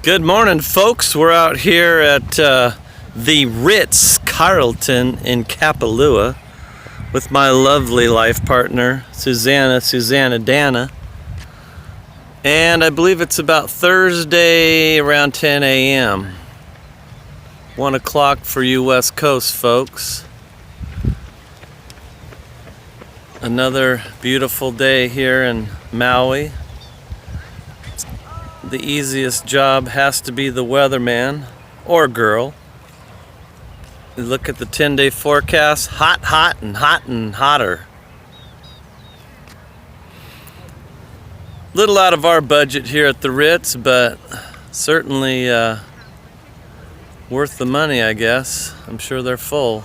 Good morning, folks. We're out here at the Ritz Carlton in Kapalua with my lovely life partner, Susanna Dana. And I believe it's about Thursday around 10 a.m. 1 o'clock for you West Coast folks. Another beautiful day here in Maui. The easiest job has to be the weatherman or girl. You look at the 10-day forecast, hot, and hotter. Little out of our budget here at the Ritz, but certainly worth the money, I guess. I'm sure they're full.